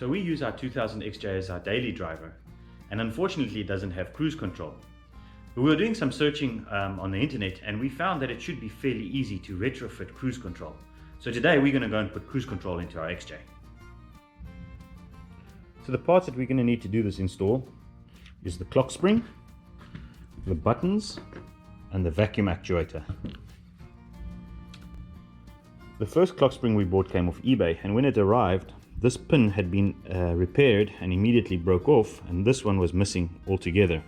So we use our 2000 XJ as our daily driver, and unfortunately it doesn't have cruise control. But we were doing some searching on the internet, and we found that it should be fairly easy to retrofit cruise control. So today we're going to go and put cruise control into our XJ. So the parts that we're going to need to do this install is the clock spring, the buttons, and the vacuum actuator. The first clock spring we bought came off eBay, and when it arrived, this pin had been repaired and immediately broke off, and this one was missing altogether.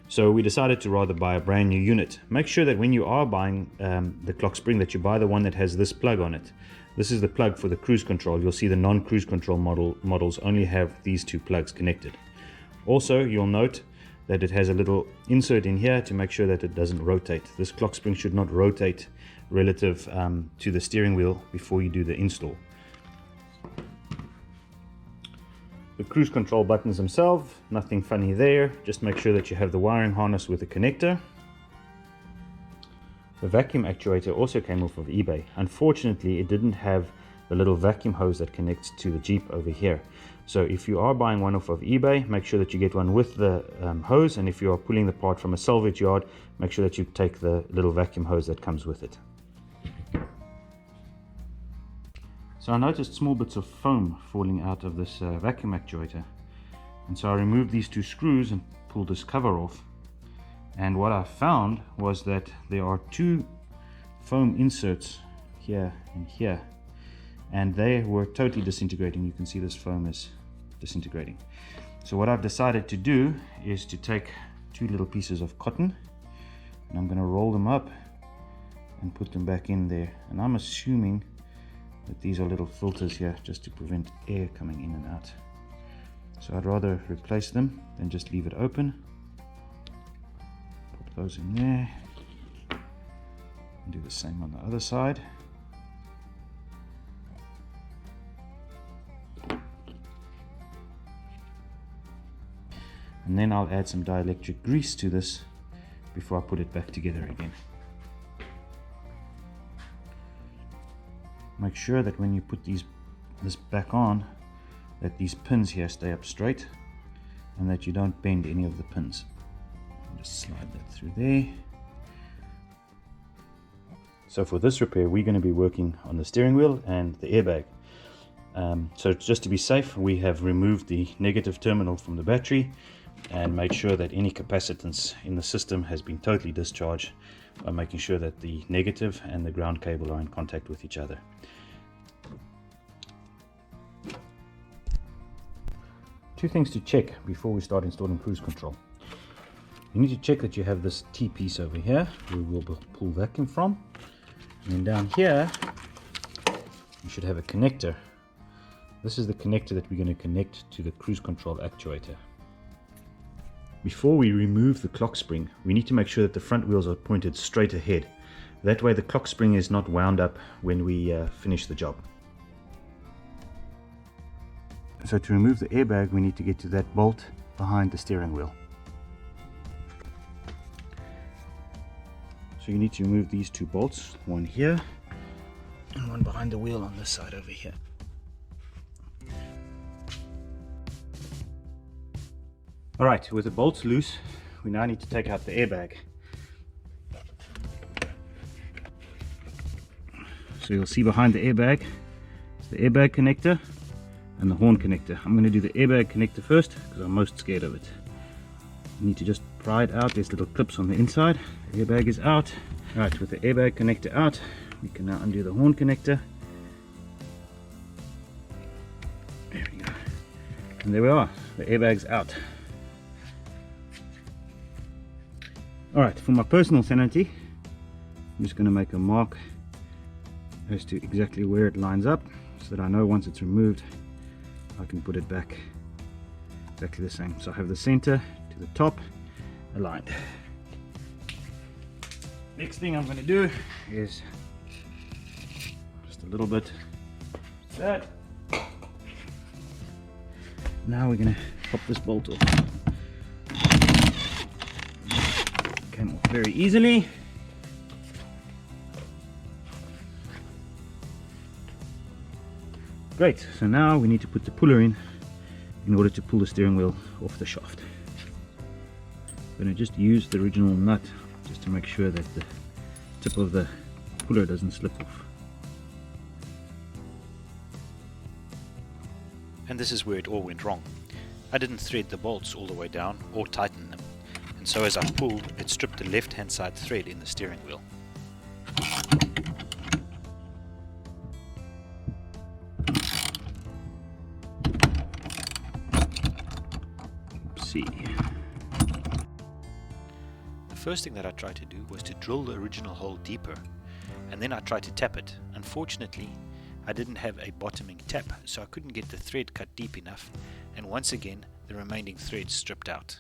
So we decided to rather buy a brand new unit. Make sure that when you are buying the clock spring that you buy the one that has this plug on it. This is the plug for the cruise control. You'll see the non-cruise control models only have these two plugs connected. Also, you'll note that it has a little insert in here to make sure that it doesn't rotate. This clock spring should not rotate relative to the steering wheel before you do the install. The cruise control buttons themselves, nothing funny there. Just make sure that you have the wiring harness with a connector. The vacuum actuator also came off of eBay. Unfortunately, it didn't have the little vacuum hose that connects to the Jeep over here. So if you are buying one off of eBay, make sure that you get one with the hose, and if you are pulling the part from a salvage yard, make sure that you take the little vacuum hose that comes with it. So I noticed small bits of foam falling out of this vacuum actuator, and so I removed these two screws and pulled this cover off, and what I found was that there are two foam inserts here and here, and they were totally disintegrating. You can see this foam is disintegrating. So what I've decided to do is to take two little pieces of cotton, and I'm going to roll them up and put them back in there, and I'm assuming that these are little filters here just to prevent air coming in and out. So I'd rather replace them than just leave it open. Put those in there and do the same on the other side. And then I'll add some dielectric grease to this before I put it back together again. Make sure that when you put this back on, that these pins here stay up straight and that you don't bend any of the pins. I'll just slide that through there. So for this repair, we're going to be working on the steering wheel and the airbag. So just to be safe, we have removed the negative terminal from the battery and made sure that any capacitance in the system has been totally discharged by making sure that the negative and the ground cable are in contact with each other. Two things to check before we start installing cruise control. You need to check that you have this T-piece over here where we'll pull vacuum from, and then down here you should have a connector. This is the connector that we're going to connect to the cruise control actuator. Before we remove the clock spring, we need to make sure that the front wheels are pointed straight ahead. That way the clock spring is not wound up when we finish the job. So to remove the airbag, we need to get to that bolt behind the steering wheel. So you need to remove these two bolts, one here and one behind the wheel on this side over here. Alright, with the bolts loose, we now need to take out the airbag. So you'll see behind the airbag is the airbag connector and the horn connector. I'm going to do the airbag connector first because I'm most scared of it. You need to just pry it out. There's little clips on the inside. The airbag is out. Alright, with the airbag connector out, we can now undo the horn connector. There we go. And there we are. The airbag's out. Alright, for my personal sanity, I'm just going to make a mark as to exactly where it lines up so that I know once it's removed I can put it back exactly the same. So I have the center to the top aligned. Next thing I'm going to do is just a little bit like that. Now we're going to pop this bolt off. Came off very easily. Great, so now we need to put the puller in in order to pull the steering wheel off the shaft. I'm going to just use the original nut just to make sure that the tip of the puller doesn't slip off. And this is where it all went wrong. I didn't thread the bolts all the way down or tighten them, and so as I pulled, it stripped the left hand side thread in the steering wheel. The first thing that I tried to do was to drill the original hole deeper, and then I tried to tap it. Unfortunately, I didn't have a bottoming tap, so I couldn't get the thread cut deep enough, and once again the remaining thread stripped out.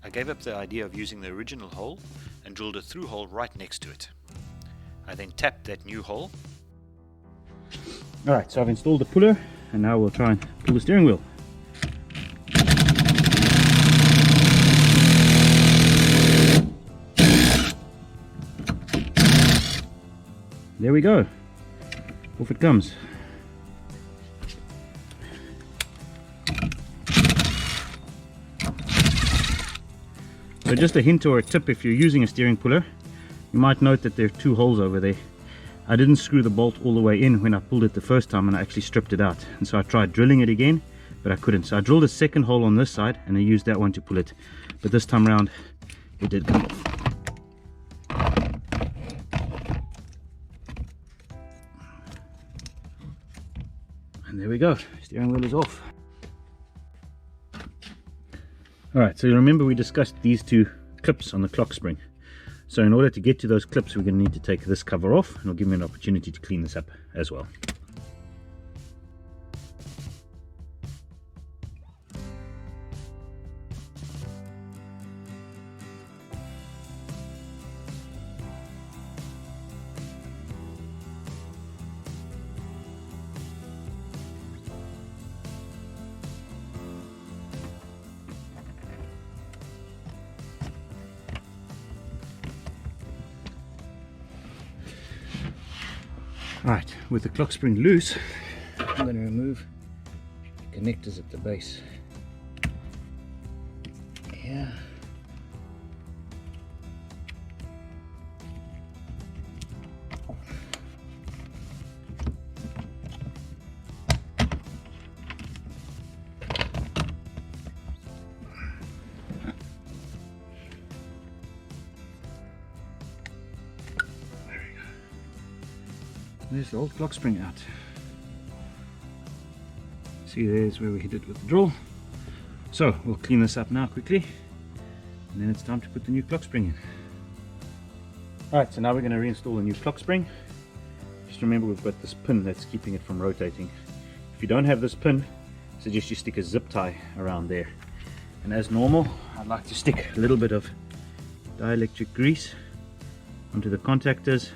I gave up the idea of using the original hole and drilled a through hole right next to it. I then tapped that new hole. Alright, so I've installed the puller, and now we'll try and pull the steering wheel. There we go. Off it comes. So just a hint or a tip, if you're using a steering puller, you might note that there are two holes over there. I didn't screw the bolt all the way in when I pulled it the first time, and I actually stripped it out. And so I tried drilling it again, but I couldn't. So I drilled a second hole on this side and I used that one to pull it. But this time around, it did come off. And there we go, steering wheel is off. Alright, so you remember we discussed these two clips on the clock spring. So in order to get to those clips, we're going to need to take this cover off, and it'll give me an opportunity to clean this up as well. Right, with the clock spring loose, I'm going to remove the connectors at the base. Yeah. There's the old clock spring out. See, there's where we hit it with the drill. So we'll clean this up now quickly, and then it's time to put the new clock spring in. Alright, so now we're going to reinstall the new clock spring. Just remember, we've got this pin that's keeping it from rotating. If you don't have this pin, I suggest you stick a zip tie around there. And as normal, I'd like to stick a little bit of dielectric grease onto the contactors,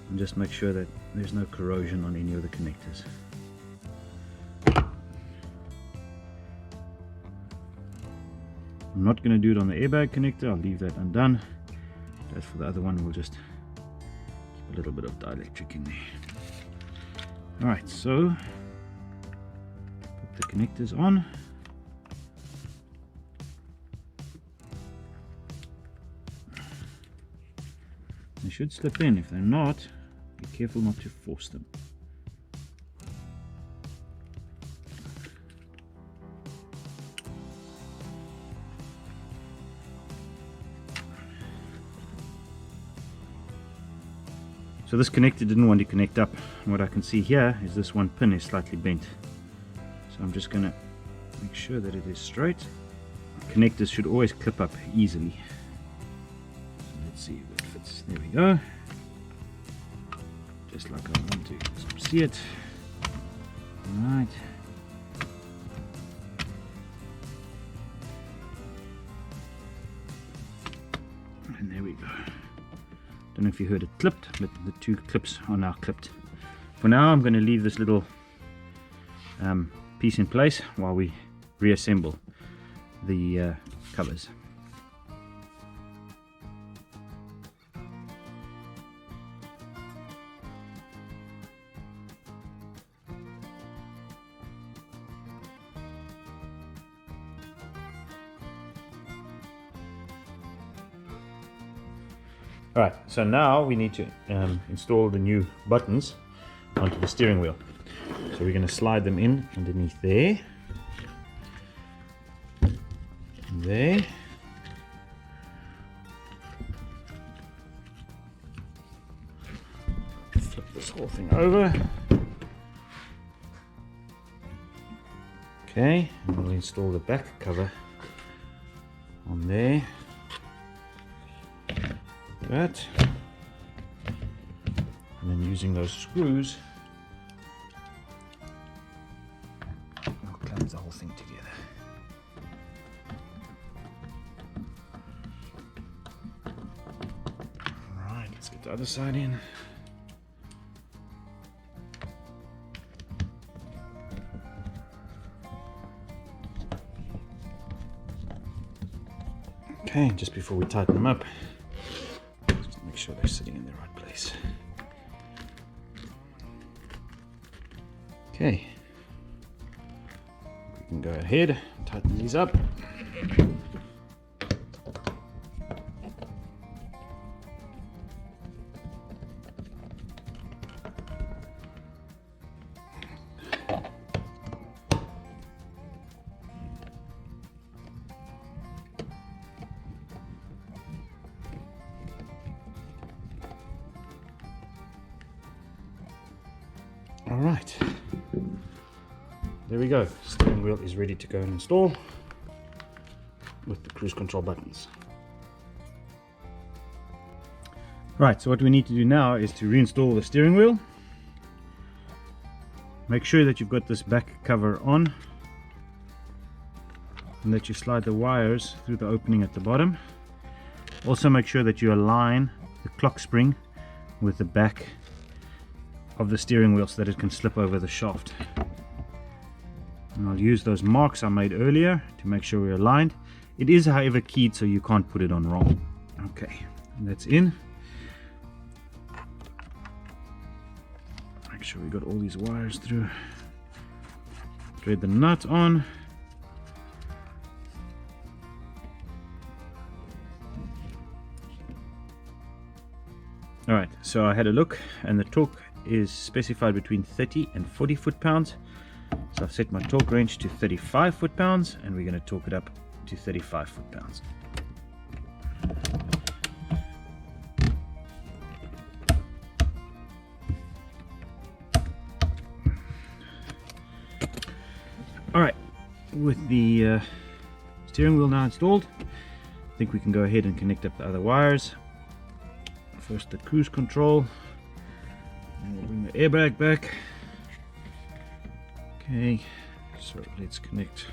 and just make sure that there's no corrosion on any of the connectors. I'm not going to do it on the airbag connector, I'll leave that undone. As for the other one, we'll just keep a little bit of dielectric in there. Alright, so put the connectors on. They should slip in. If they're not, be careful not to force them. So this connector didn't want to connect up. And what I can see here is this one pin is slightly bent. So I'm just going to make sure that it is straight. Connectors should always clip up easily. So let's see if it fits. There we go. Just like I want to see it. Alright. And there we go. Don't know if you heard it clipped, but the two clips are now clipped. For now, I'm going to leave this little piece in place while we reassemble the covers. Alright, so now we need to install the new buttons onto the steering wheel. So we're going to slide them in underneath there, and there, flip this whole thing over. Okay, and we'll install the back cover on there. That, and then using those screws, we'll clamp the whole thing together. Alright, let's get the other side in. Okay, just before we tighten them up, just make sure they're sitting in the right place. Okay, we can go ahead and tighten these up. All right, there we go. Steering wheel is ready to go and install with the cruise control buttons. Right, so what we need to do now is to reinstall the steering wheel. Make sure that you've got this back cover on and that you slide the wires through the opening at the bottom. Also make sure that you align the clock spring with the back of the steering wheel so that it can slip over the shaft. And I'll use those marks I made earlier to make sure we're aligned. It is however keyed, so you can't put it on wrong. Okay, that's in. Make sure we got all these wires through. Thread the nut on. Alright, so I had a look and the torque is specified between 30 and 40 foot-pounds. So I've set my torque range to 35 foot-pounds and we're going to torque it up to 35 foot-pounds. Alright, with the steering wheel now installed, I think we can go ahead and connect up the other wires. First the cruise control. And we'll bring the airbag back. Okay, so let's connect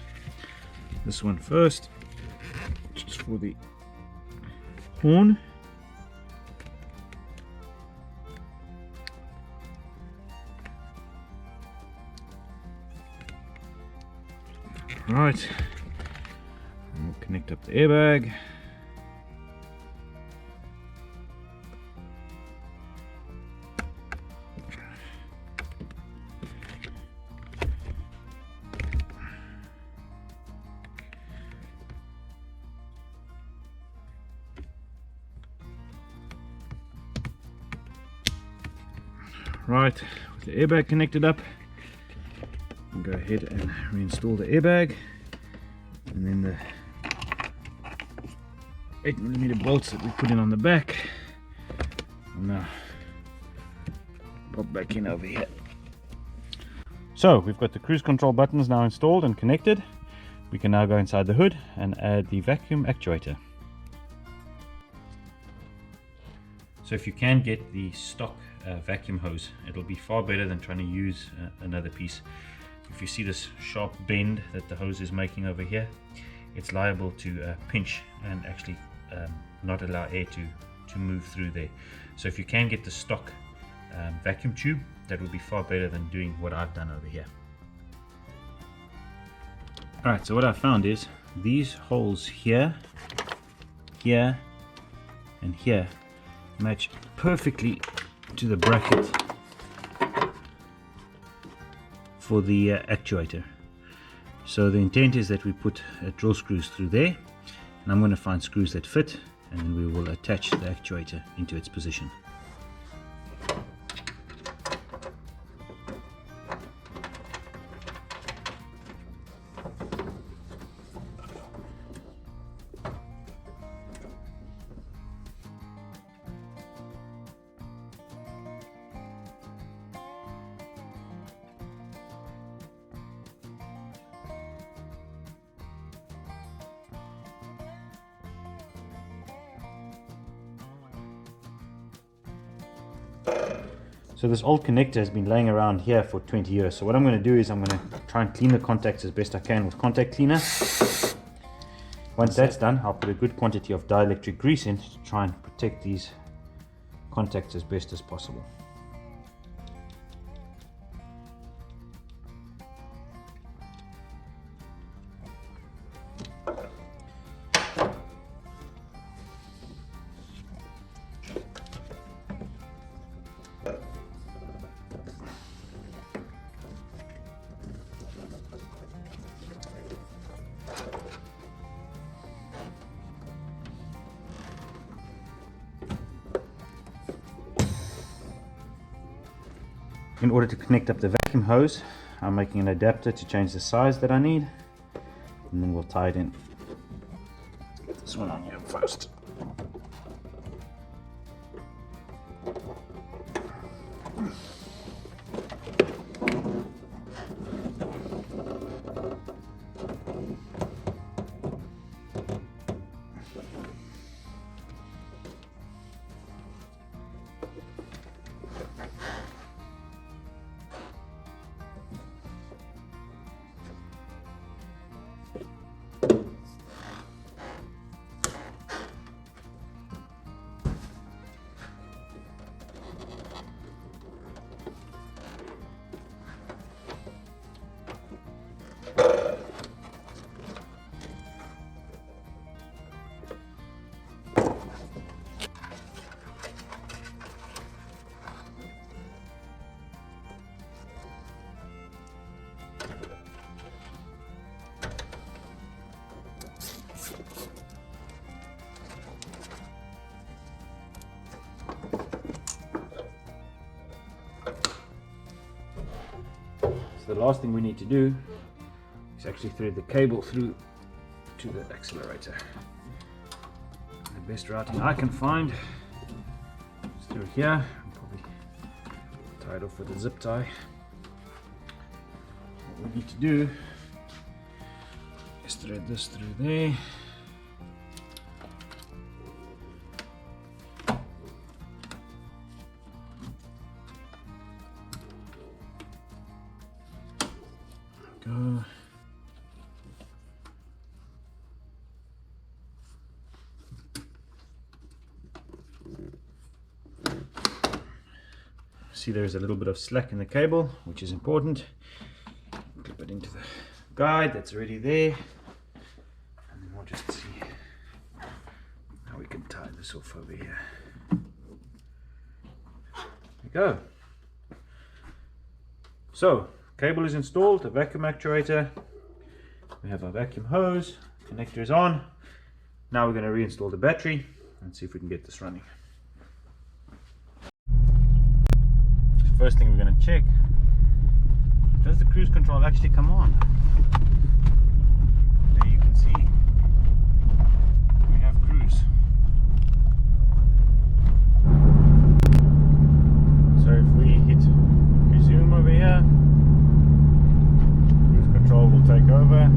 this one first, just for the horn. Right, and we'll connect up the airbag. Right, with the airbag connected up, we'll go ahead and reinstall the airbag, and then the 8mm bolts that we put in on the back will now pop back in over here. So we've got the cruise control buttons now installed and connected. We can now go inside the hood and add the vacuum actuator. So if you can get the stock vacuum hose, it'll be far better than trying to use another piece. If you see this sharp bend that the hose is making over here, it's liable to pinch and actually not allow air to move through there. So if you can get the stock vacuum tube, that would be far better than doing what I've done over here. Alright, so what I found is these holes here, here and here match perfectly to the bracket for the actuator. So the intent is that we put drill screws through there, and I'm going to find screws that fit and then we will attach the actuator into its position. So this old connector has been laying around here for 20 years. So what I'm going to do is I'm going to try and clean the contacts as best I can with contact cleaner. Once that's done, I'll put a good quantity of dielectric grease in to try and protect these contacts as best as possible. In order to connect up the vacuum hose, I'm making an adapter to change the size that I need, and then we'll tie it in. Get this one on here first. So the last thing we need to do is actually thread the cable through to the accelerator. The best routing I can find is through here. I'll probably tie it off with a zip tie. What we need to do is thread this through there. Go. See, there's a little bit of slack in the cable, which is important. Clip it into the guide that's already there, and then we'll just see how we can tie this off over here. There we go. So cable is installed, the vacuum actuator, we have our vacuum hose, connector is on. Now we're going to reinstall the battery and see if we can get this running. First thing we're going to check, does the cruise control actually come on? There you can see we have cruise. So if we hit resume over here, control will take over.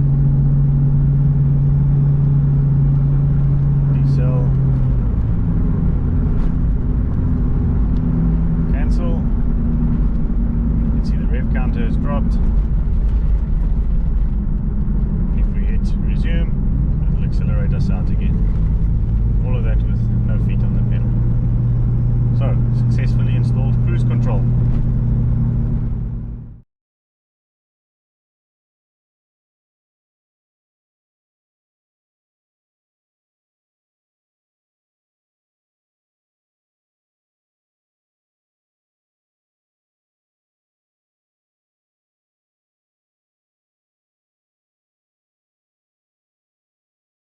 Decel. Cancel. You can see the rev counter has dropped. If we hit resume, it'll accelerate us out again. All of that with no feet on the pedal. So, successfully installed cruise control.